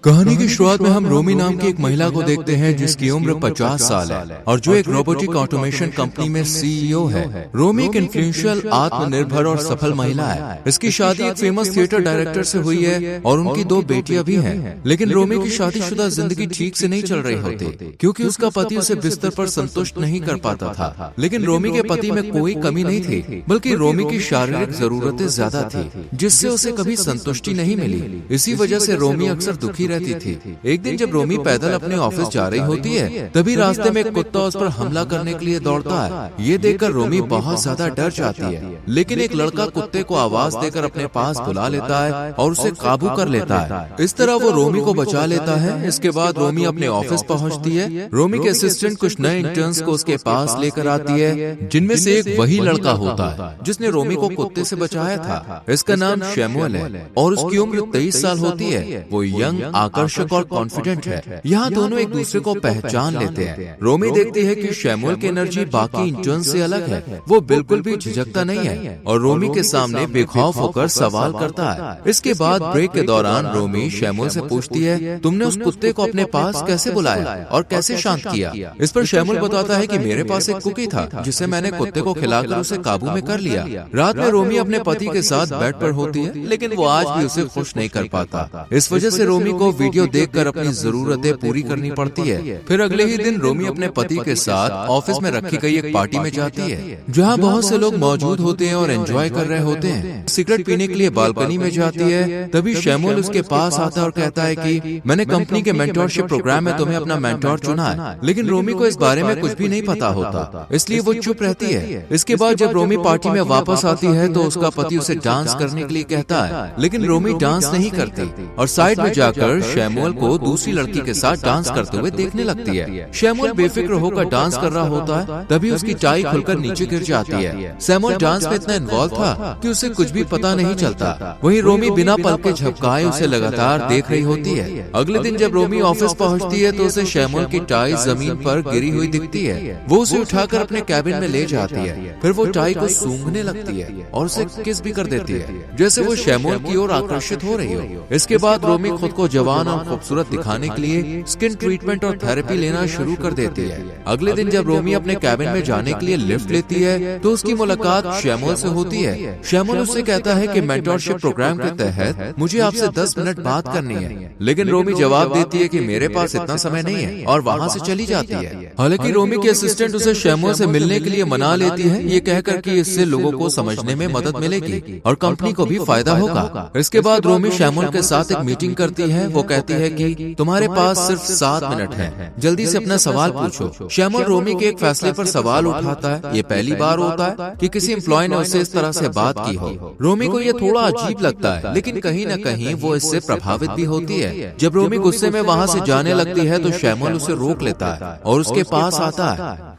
कहानी की शुरुआत में हम रोमी नाम की एक महिला को देखते हैं जिसकी उम्र 50 साल है और जो एक रोबोटिक ऑटोमेशन कंपनी में सीईओ है। रोमी एक इन्फ्लुएंशियल, आत्मनिर्भर और सफल महिला है। इसकी शादी एक फेमस थिएटर डायरेक्टर से हुई है और उनकी 2 बेटियां भी हैं। लेकिन रोमी की शादीशुदा जिंदगी ठीक से नहीं चल रही होती क्योंकि उसका पति उसे बिस्तर पर संतुष्ट नहीं कर पाता था। लेकिन रोमी के पति में कोई कमी नहीं थी, बल्कि रोमी की शारीरिक जरूरतें ज्यादा थी जिससे उसे कभी संतुष्टि नहीं मिली। इसी वजह से रोमी अक्सर दुखी रहती थी। एक दिन जब रोमी पैदल अपने ऑफिस जा रही होती है तभी रास्ते में एक कुत्ता उस पर हमला करने के लिए दौड़ता है। ये देखकर रोमी बहुत ज्यादा डर जाती है, लेकिन एक लड़का कुत्ते को आवाज देकर अपने पास बुला लेता है और उसे काबू कर लेता है। इस तरह वो रोमी को बचा लेता है। इसके बाद रोमी अपने ऑफिस पहुंचती है। रोमी के असिस्टेंट कुछ नए इंटर्न्स को उसके पास लेकर आती है, जिनमें से एक वही लड़का होता है जिसने रोमी को कुत्ते से बचाया था। इसका नाम शैमुअल है और उसकी उम्र 23 साल होती है। वो यंग, आकर्षक और कॉन्फिडेंट है। यहाँ दोनों एक दूसरे को पहचान लेते हैं। रोमी देखती है कि शैमुअल की एनर्जी बाकी इंटर्न से अलग है। वो बिल्कुल भी झिझकता नहीं है और रोमी के सामने बेखौफ होकर सवाल करता है। इसके बाद ब्रेक के दौरान रोमी शैमुअल से पूछती है, तुमने उस कुत्ते को अपने पास कैसे बुलाया और कैसे शांत किया? इस पर शैमुअल बताता है कि मेरे पास एक कुकी था जिसे मैंने कुत्ते को खिलाकर उसे काबू में कर लिया। रात में रोमी अपने पति के साथ बेड पर होती है, लेकिन वो आज भी उसे खुश नहीं कर पाता। इस वजह से रोमी को वीडियो देखकर अपनी जरूरतें पूरी करनी पड़ती है। फिर अगले ही दिन रोमी अपने पति के साथ ऑफिस में रखी गई एक पार्टी में जाती है जहां बहुत से लोग मौजूद होते हैं और एंजॉय कर रहे होते हैं। सिगरेट पीने के लिए बालकनी में जाती है। तभी शैमुअल उसके पास आता है और कहता है कि मैंने कंपनी के मेंटोरशिप प्रोग्राम में तुम्हें अपना मेंटोर चुना है। लेकिन रोमी को इस बारे में कुछ भी नहीं पता होता, इसलिए वो चुप रहती है। इसके बाद जब रोमी पार्टी में वापस आती है तो उसका पति उसे डांस करने के लिए कहता है, लेकिन रोमी डांस नहीं करती और साइड में जाकर शैमुअल को दूसरी लड़की के साथ डांस करते हुए देखने लगती है। शैमुअल बेफिक्र होकर डांस कर रहा होता है, तभी उसकी टाई खुलकर नीचे गिर जाती है। शैमुअल डांस में इतना इन्वॉल्व था कि उसे कुछ भी पता नहीं चलता। वहीं रोमी बिना पल के झपकाए उसे लगातार देख रही होती है। अगले दिन जब रोमी ऑफिस पहुंचती है तो उसे शैमुअल की टाई जमीन पर गिरी हुई दिखती है। वो उसे उठाकर अपने कैबिन में ले जाती है। फिर वो टाई को सूंघने लगती है और उसे किस भी कर देती है, जैसे वो शैमुअल की ओर आकर्षित हो रही हो। इसके बाद रोमी खुद को जवान और खूबसूरत दिखाने के लिए स्किन ट्रीटमेंट और थेरेपी लेना शुरू कर देती है। अगले दिन जब रोमी अपने कैबिन में जाने के लिए लिफ्ट लेती है तो उसकी मुलाकात शैमुअल से होती है। शैमुअल उससे कहता है कि मेंटोरशिप प्रोग्राम के तहत मुझे आपसे 10 मिनट बात करनी है, लेकिन रोमी जवाब देती है कि मेरे पास इतना समय नहीं है और वहाँ से चली जाती है। हालांकि रोमी के असिस्टेंट उसे शैमुअल से मिलने के लिए मना लेती है, ये कहकर कि इससे लोगों को समझने में मदद मिलेगी और कंपनी को भी फायदा होगा। इसके बाद रोमी शैमुअल के साथ एक मीटिंग करती है। वो कहती है कि तुम्हारे पास सिर्फ 7 मिनट है, जल्दी से अपना सवाल पूछो। शैमुअल रोमी के एक फैसले पर सवाल उठाता है। ये पहली बार होता है कि किसी एम्प्लॉय ने उससे इस तरह से बात की हो। रोमी को ये थोड़ा अजीब लगता है, लेकिन कहीं न कहीं वो इससे प्रभावित भी होती है। जब रोमी गुस्से में वहाँ से जाने लगती है तो शैमुअल उसे रोक लेता है और उसके पास आता है।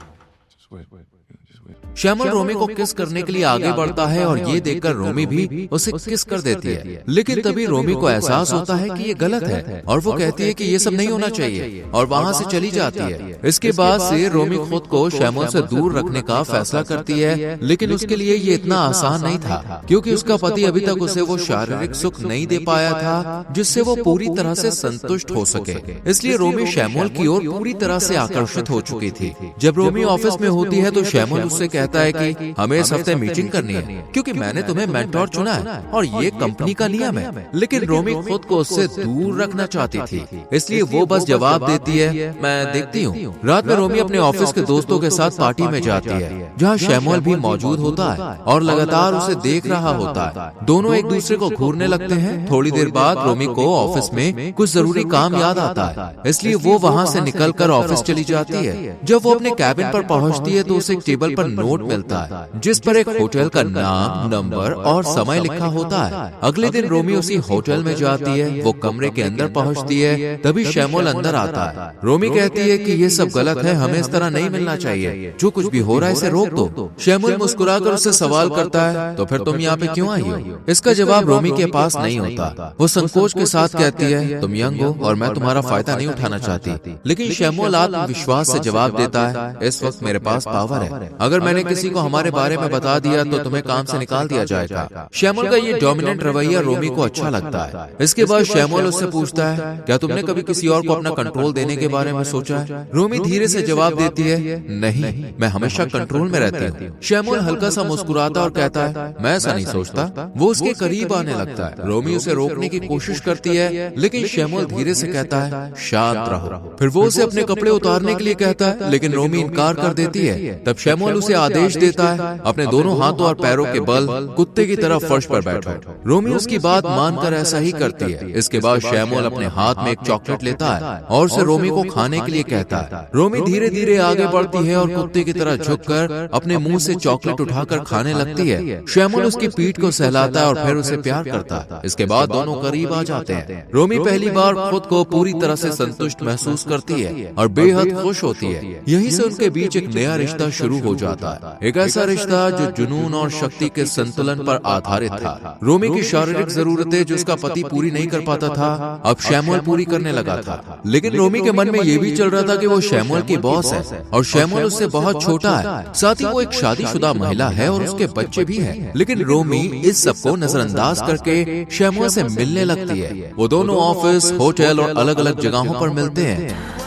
शैमुअल रोमी को किस करने के लिए आगे बढ़ता है और ये देखकर रोमी भी उसे किस कर देती है। लेकिन तभी रोमी को एहसास होता है कि ये गलत है और वो कहती है कि ये सब नहीं होना चाहिए और वहाँ से चली जाती है। इसके बाद से रोमी खुद को शैमुअल से दूर रखने का फैसला करती है, लेकिन उसके लिए ये इतना आसान नहीं था क्योंकि उसका पति अभी तक उसे वो शारीरिक सुख नहीं दे पाया था जिससे वो पूरी तरह से संतुष्ट हो सके। इसलिए रोमी शैमुअल की ओर पूरी तरह से आकर्षित हो चुकी थी। जब रोमी ऑफिस में होती है तो शैमुअल उससे कहता है कि हमें इस हफ्ते मीटिंग करनी है क्योंकि मैंने तुम्हें मेंटोर चुना है और ये कंपनी का नियम है। लेकिन रोमी खुद को उससे दूर रखना चाहती थी, इसलिए वो बस जवाब देती है, मैं देखती हूँ। रात में रोमी अपने ऑफिस के दोस्तों के साथ पार्टी में जाती है जहाँ शैमुअल भी मौजूद होता है और लगातार उसे देख रहा होता है। दोनों एक दूसरे को घूरने लगते हैं। थोड़ी देर बाद रोमी को ऑफिस में कुछ जरूरी काम याद आता है, इसलिए वो वहाँ से निकलकर ऑफिस चली जाती है। जब वो अपने कैबिन पर पहुँचती है तो उसे एक टेबल पर नोट मिलता है जिस पर एक होटल का नाम, नंबर और समय लिखा होता है। अगले दिन रोमी उसी होटल में जाती है। वो कमरे के अंदर पहुंचती है, तभी शैमुअल अंदर आता है। रोमी कहती है कि ये सब गलत है, हमें इस तरह नहीं मिलना चाहिए, जो कुछ भी हो रहा है इसे रोक दो। शैमुअल मुस्कुराकर उससे सवाल करता है, तो फिर तुम यहाँ पे क्यों आई हो? इसका जवाब रोमी के पास नहीं होता। वो संकोच के साथ कहती है, तुम यंग हो और मैं तुम्हारा फायदा नहीं उठाना चाहती। लेकिन शैमुअल आत्मविश्वास से जवाब देता है, इस वक्त मेरे पास पावर है। अगर मैंने किसी को हमारे बारे में बता दिया तो तुम्हें काम से निकाल दिया जाएगा। शैमुल का ये डोमिनेंट रवैया रोमी को अच्छा लगता है। इसके बाद शैमुल उससे पूछता है, क्या तुमने कभी किसी और को अपना कंट्रोल देने के बारे में सोचा है? रोमी धीरे से जवाब देती है, नहीं, मैं हमेशा कंट्रोल में रहती हूँ। शैमुल हल्का सा मुस्कुराता और कहता है, मैं ऐसा नहीं सोचता। वो उसके करीब आने लगता है। रोमी उसे रोकने की कोशिश करती है, लेकिन शैमुल धीरे से कहता है, शांत रहो। फिर वो उसे अपने कपड़े उतारने के लिए कहता है, लेकिन रोमी इनकार कर देती है। तब शैमुल उसे आदेश देता है, अपने दोनों हाथों और पैरों के बल कुत्ते की तरह फर्श पर बैठो। रोमी उसकी बात मानकर ऐसा ही करती है। इसके बाद शैमुल अपने हाथ में एक चॉकलेट लेता है और उसे रोमी को खाने के लिए कहता है। रोमी धीरे धीरे आगे बढ़ती है और कुत्ते की तरह झुककर अपने मुंह से चॉकलेट उठाकर खाने लगती है। शैमुल उसकी पीठ को सहलाता है और फिर उसे प्यार करता है। इसके बाद दोनों करीब आ जाते हैं। रोमी पहली बार खुद को पूरी तरह से संतुष्ट महसूस करती है और बेहद खुश होती है। यहीं से उनके बीच एक नया रिश्ता शुरू हो जाता है, एक ऐसा रिश्ता जो जुनून और शक्ति के संतुलन पर आधारित था। रोमी की शारीरिक जरूरतें जो उसका पति पूरी नहीं कर पाता था, अब शैमुल पूरी करने लगा था। लेकिन रोमी के मन में यह भी चल रहा था कि वो शैमुल की बॉस है और शैमुल उससे बहुत छोटा है। साथ ही वो एक शादीशुदा महिला है और उसके बच्चे भी हैं। लेकिन रोमी इस सबको नजरअंदाज करके शैमुल से मिलने लगती है। वो दोनों ऑफिस, होटल और अलग अलग जगहों पर मिलते हैं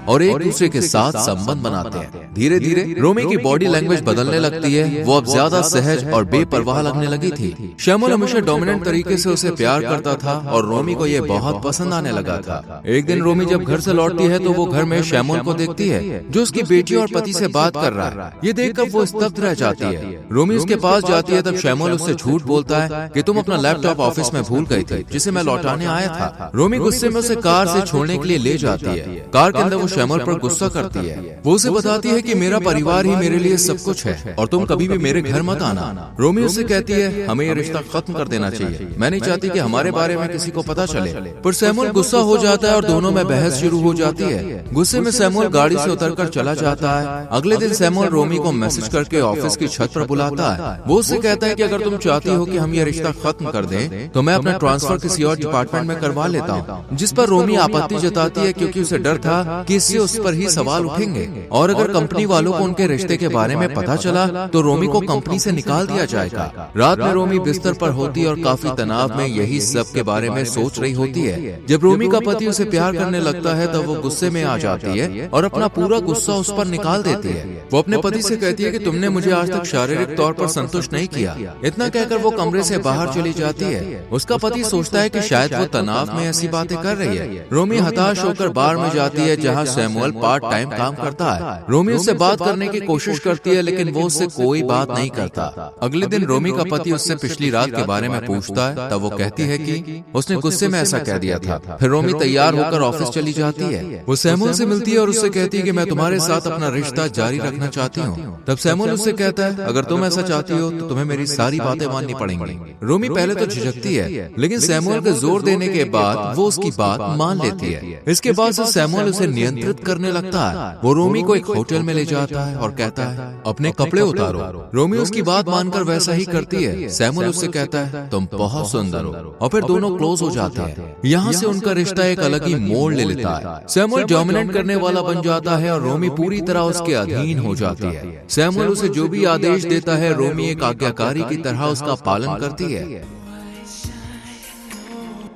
और एक दूसरे के साथ संबंध बनाते हैं। धीरे धीरे रोमी की बॉडी लैंग्वेज बदलने लगती है। वो अब ज्यादा सहज और बेपरवाह लगने लगी थी। शैमुल हमेशा डोमिनेंट तरीके से उसे प्यार करता था और रोमी को ये बहुत पसंद आने लगा था। एक दिन रोमी जब घर से लौटती है तो वो घर में शैमुल को देखती है जो उसकी बेटी और पति से बात कर रहा है। ये देखकर वो स्तब्ध रह जाती है। रोमी उसके पास जाती है, तब शैमुल उससे झूठ बोलता है कि तुम अपना लैपटॉप ऑफिस में भूल गई थी जिसे मैं लौटाने आया था। रोमी गुस्से में उसे कार से छोड़ने के लिए ले जाती है। कार के अंदर वो शैमुल पर गुस्सा करती है। वो उसे बताती है कि मेरा परिवार ही मेरे लिए सब कुछ है और तुम कभी भी मेरे घर मत आना। रोमी उससे कहती है, हमें ये रिश्ता खत्म कर देना चाहिए। मैं नहीं चाहती कि हमारे बारे में किसी को पता चले। पर शैमुल गुस्सा हो जाता है और दोनों में बहस शुरू हो जाती है। गुस्से में शैमुल गाड़ी से उतरकर चला जाता है। अगले दिन शैमुल रोमी को मैसेज करके ऑफिस की छत पर बुलाता है। वो उससे कहता है कि अगर तुम चाहती हो कि हम ये रिश्ता खत्म कर दें तो मैं अपना ट्रांसफर किसी और डिपार्टमेंट में करवा लेता हूँ। जिस पर रोमी आपत्ति जताती है क्योंकि उसे डर था कि इससे उस पर ही सवाल उठेंगे और अगर कंपनी वालों को उनके रिश्ते के बारे में पता चला तो रोमी को कंपनी से निकाल दिया जाएगा। रात में रोमी बिस्तर पर होती है और काफी तनाव में यही सब के बारे में सोच रही होती है। जब रोमी का पति उसे प्यार करने लगता है तब वो गुस्से में आ जाती है और अपना पूरा गुस्सा उस पर निकाल देती है। वो अपने पति से कहती है कि तुमने मुझे आज तक शारीरिक तौर पर संतुष्ट नहीं किया। इतना कहकर वो कमरे से बाहर चली जाती है। उसका पति सोचता है कि शायद वो तनाव में ऐसी बातें कर रही है। रोमी हताश होकर बार में जाती है जहाँ शैमुल पार्ट टाइम काम करता है। रोमी उससे बात करने की कोशिश करती है लेकिन वो उससे कोई बात नहीं करता। अगले दिन रोमी का पति उससे पिछली रात के बारे में पूछता है, तब वो कहती है कि उसने गुस्से में ऐसा कह दिया था। फिर रोमी तैयार होकर ऑफिस चली जाती है। वो शैमुल से मिलती है और उससे कहती है कि मैं तुम्हारे साथ अपना रिश्ता जारी रखना चाहती हूँ। तब शैमुल उससे कहता है, अगर तुम ऐसा चाहती हो तो तुम्हें मेरी सारी बातें माननी पड़ेंगी। रोमी पहले तो झिझकती है लेकिन शैमुल के जोर देने के बाद वो उसकी बात मान लेती है। इसके बाद से शैमुल उसे नियंत्रित करने लगता है। वो रोमी को एक होटल में ले जाता है और कहता है, अपने कपड़े उतारो। रोमी उसकी बात मानकर वैसा ही करती है। शैमुल उससे कहता है, तुम बहुत सुंदर हो और फिर दोनों क्लोज हो जाते हैं। यहाँ से उनका रिश्ता एक अलग ही मोड़ ले लेता है। शैमुल डोमिनेट करने वाला बन जाता है और रोमी पूरी तरह उसके अधीन हो जाती है। शैमुल उसे जो भी आदेश देता है रोमी एक आज्ञाकारी की तरह उसका पालन करती है।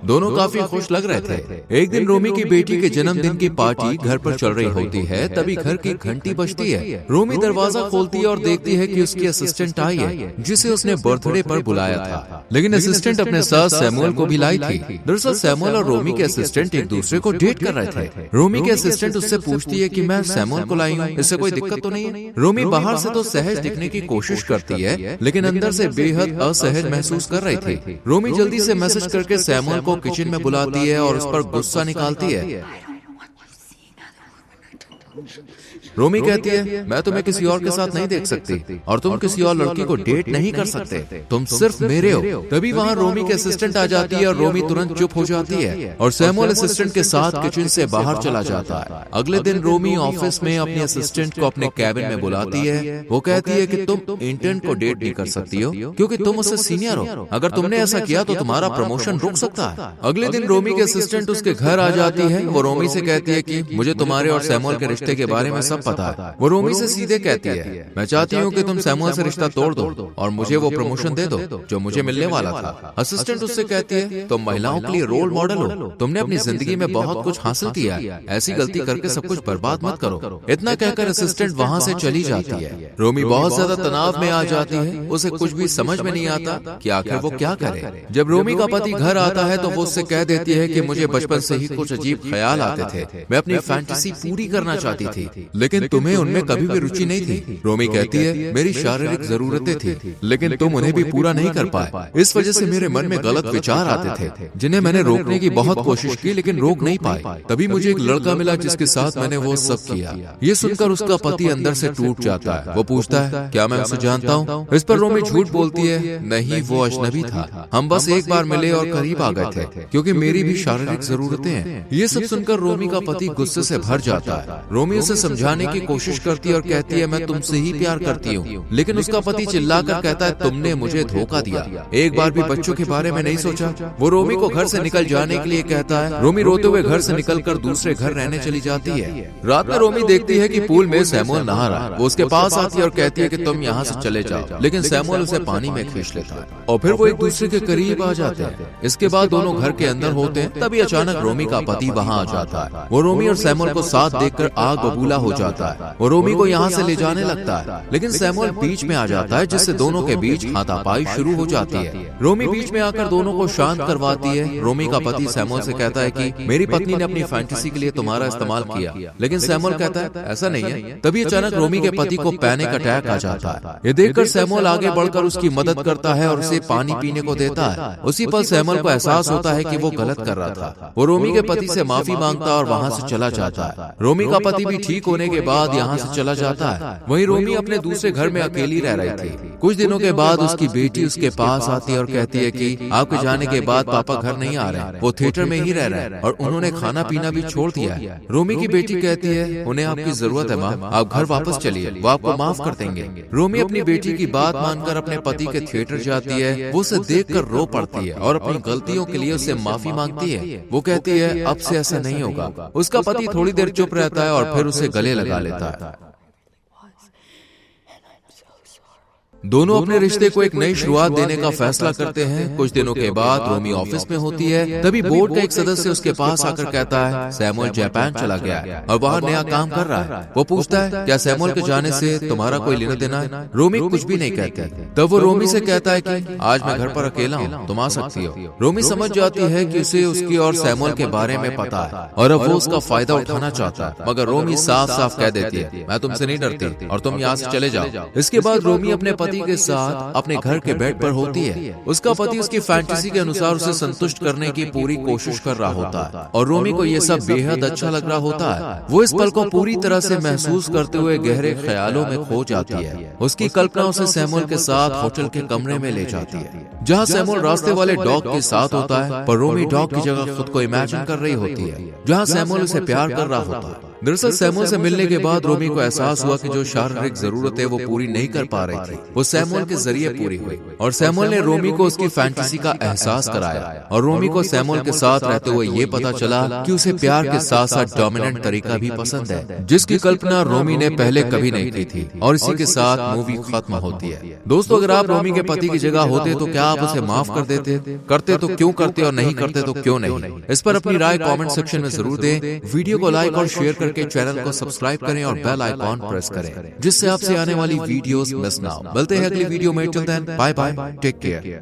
दोनों काफी खुश लग रहे थे। एक दिन रोमी की बेटी के जन्मदिन की पार्टी घर पर चल रही होती है, तभी घर की घंटी बजती है। रोमी दरवाजा खोलती है और देखती है कि उसकी असिस्टेंट आई है जिसे उसने बर्थडे पर बुलाया था। लेकिन असिस्टेंट अपने साथ शैमुल को भी लाई थी। दरअसल शैमुल और रोमी के असिस्टेंट एक दूसरे को डेट कर रहे थे। रोमी के असिस्टेंट उससे पूछती है कि मैं शैमुल को लाई हूँ, इससे कोई दिक्कत तो नहीं है? रोमी बाहर से तो सहज दिखने की कोशिश करती है लेकिन अंदर से बेहद असहज महसूस कर रही थी। रोमी जल्दी से मैसेज करके शैमुल को किचन में बुलाती है और उस पर गुस्सा निकालती है। रोमी कहती है, मैं तुम्हें किसी और के साथ नहीं देख सकती और तुम किसी और लड़की को डेट नहीं कर सकते, तुम सिर्फ मेरे हो। तभी वहाँ रोमी के असिस्टेंट आ जाती है और रोमी तुरंत चुप हो जाती है और शैमुल असिस्टेंट के साथ किचन से बाहर चला जाता है। अगले दिन रोमी ऑफिस में अपने असिस्टेंट को अपने कैबिन में बुलाती है। वो कहती है कि तुम इंटर्न को डेट नहीं कर सकती हो क्योंकि तुम उससे सीनियर हो। अगर तुमने ऐसा किया तो तुम्हारा प्रमोशन रुक सकता है। अगले दिन रोमी के असिस्टेंट उसके घर आ जाती है। वो रोमी से कहती है कि मुझे तुम्हारे और शैमुल के रिश्ते के बारे में सब पता है। वो रोमी से सीधे कहती है, मैं चाहती हूँ कि तुम सैमुअल से रिश्ता तोड़ दो और मुझे वो प्रमोशन दे दो जो मुझे मिलने वाला था। असिस्टेंट उससे कहती है, तुम महिलाओं के लिए रोल मॉडल हो, तुमने अपनी जिंदगी में बहुत कुछ हासिल किया है, ऐसी गलती करके सब कुछ बर्बाद मत करो। इतना कहकर असिस्टेंट वहाँ से चली जाती है। रोमी बहुत ज्यादा तनाव में आ जाती है, उसे कुछ भी समझ में नहीं आता कि आखिर वो क्या करे। जब रोमी का पति घर आता है तो वो उससे कह देती है कि मुझे बचपन से ही कुछ अजीब ख्याल आते थे, मैं अपनी फैंटेसी पूरी करना चाहती थी, लेकिन तुम्हें उनमें कभी भी रुचि नहीं थी। रोमी कहती है, मेरी शारीरिक जरूरतें थी लेकिन तुम उन्हें भी पूरा नहीं कर पाए, इस वजह से मेरे मन में गलत विचार आते थे जिन्हें मैंने रोकने की बहुत कोशिश की लेकिन रोक नहीं पाई। तभी मुझे एक लड़का मिला जिसके साथ मैंने वो सब किया। ये सुनकर उसका पति अंदर से टूट जाता है। वो पूछता है, क्या मैं उसे जानता हूँ? इस पर रोमी झूठ बोलती है, नहीं वो अजनबी था, हम बस एक बार मिले और करीब आ गए थे क्योंकि मेरी भी शारीरिक जरूरतें हैं। ये सब सुनकर रोमी का पति गुस्से से भर जाता है। रोमी उसे समझाने की कोशिश करती है और कहती है, मैं तुमसे ही प्यार करती हूँ, लेकिन उसका पति चिल्लाकर कहता है, तुमने मुझे धोखा दिया, एक बार भी बच्चों के बारे में नहीं सोचा। वो रोमी को घर से निकल जाने के लिए कहता है। रोमी रोते हुए घर से निकलकर दूसरे घर रहने चली जाती है। रात में रोमी देखती है कि पूल में सैमुअल नहा रहा है। वो उसके पास आती है और कहती है कि तुम यहाँ से चले जाओ, लेकिन सैमुअल उसे पानी में खींच लेता है और फिर वो एक दूसरे के करीब आ जाते हैं। इसके बाद दोनों घर के अंदर होते हैं, तभी अचानक रोमी का पति वहाँ आ जाता है। वो रोमी और सैमुअल को साथ देखकर आग बबूला हो जाता है। वो रोमी को यहाँ से ले जाने लगता है, लेकिन सैमुअल बीच में आ जाता है जिससे दोनों के बीच हाथापाई शुरू हो जाती है। रोमी बीच में आकर दोनों को शांत करवाती है। रोमी का पति सैमुअल से कहता है कि मेरी पत्नी ने अपनी फैंटेसी के लिए तुम्हारा इस्तेमाल किया, लेकिन सैमुअल कहता है ऐसा नहीं है। तभी अचानक रोमी के पति को पैनिक अटैक आ जाता है। ये देखकर सैमुअल आगे बढ़कर उसकी मदद करता है और उसे पानी पीने को देता है। उसी पल सैमुअल को एहसास होता है कि वो गलत कर रहा था। वो रोमी के पति से माफी मांगता और वहाँ से चला जाता है। रोमी का पति भी ठीक होने के बाद यहाँ से चला जाता है। वहीं रोमी अपने दूसरे घर में अकेली रह रही थी। कुछ दिनों के बाद उसकी बेटी उसके पास आती है और कहती है कि आपके जाने के बाद पापा घर नहीं आ रहे, वो थिएटर में ही रह रहे हैं और उन्होंने खाना पीना भी छोड़ दिया है। रोमी की बेटी कहती है, उन्हें आपकी जरूरत है माँ, आप घर वापस चलिए, वो आपको माफ कर देंगे। रोमी अपनी बेटी की बात मानकर अपने पति के थिएटर जाती है। वो उसे देखकर रो पड़ती है और अपनी गलतियों के लिए उससे माफी मांगती है। वो कहती है अब से ऐसा नहीं होगा। उसका पति थोड़ी देर चुप रहता है और फिर उसे गले लगा लेता है। दोनों अपने रिश्ते को एक नई शुरुआत देने का फैसला करते हैं। कुछ दिनों के बाद रोमी ऑफिस में होती है, तभी बोर्ड का एक सदस्य उसके पास आकर कहता है, सैमुअल जापान चला गया है और वहाँ नया काम कर रहा है। वो पूछता है, क्या सैमुअल के जाने से तुम्हारा कोई लेना देना है? रोमी कुछ भी नहीं कहती। तब वो रोमी से कहता है कि आज मैं घर पर अकेला हूँ, तुम आ सकती हो। रोमी समझ जाती है कि उसे उसकी और सैमुअल के बारे में पता है और अब वो उसका फायदा उठाना चाहता है, मगर रोमी साफ साफ कह देती है, मैं तुमसे नहीं डरती और तुम यहाँ से चले जाओ। इसके बाद रोमी अपने पति के साथ अपने घर के बेड पर होती है। उसका पति उसकी फैंटेसी के अनुसार उसे संतुष्ट करने की पूरी कोशिश कर रहा होता है और रोमी को यह सब बेहद अच्छा लग रहा होता है। वो इस पल को पूरी तरह से महसूस करते हुए गहरे ख्यालों में खो जाती है। उसकी कल्पना उसे सैमुअल के साथ होटल के कमरे में ले जाती है, जहाँ सैमुअल रास्ते वाले डॉग के साथ होता है, पर रोमी डॉग की जगह खुद को इमेजिन कर रही होती है, जहाँ सैमुअल उसे प्यार कर रहा होता है। दरअसल सैमुअल से मिलने के बाद रोमी को एहसास हुआ कि जो शारीरिक जरूरतें वो पूरी नहीं कर पा रही थी, वो सैमुअल के जरिए पूरी हुई और सैमुअल ने रोमी को उसकी फैंटेसी का एहसास कराया और रोमी को सैमुअल के साथ रहते हुए ये पता चला कि उसे प्यार के साथ साथ डोमिनेंट तरीका भी पसंद है, जिसकी कल्पना रोमी ने पहले कभी नहीं की थी। और इसी के साथ मूवी खत्म होती है। दोस्तों, अगर आप रोमी के पति की जगह होते तो क्या आप उसे माफ कर देते? करते तो क्यों करते और नहीं करते तो क्यों नहीं? इस पर अपनी राय कमेंट सेक्शन में जरूर दें। वीडियो को लाइक और शेयर करके चैनल को सब्सक्राइब करें और बेल आइकॉन प्रेस करें, जिससे आपसे आने वाली वीडियोस मिस ना हो। मिलते हैं अगली वीडियो में, till then bye bye, take care.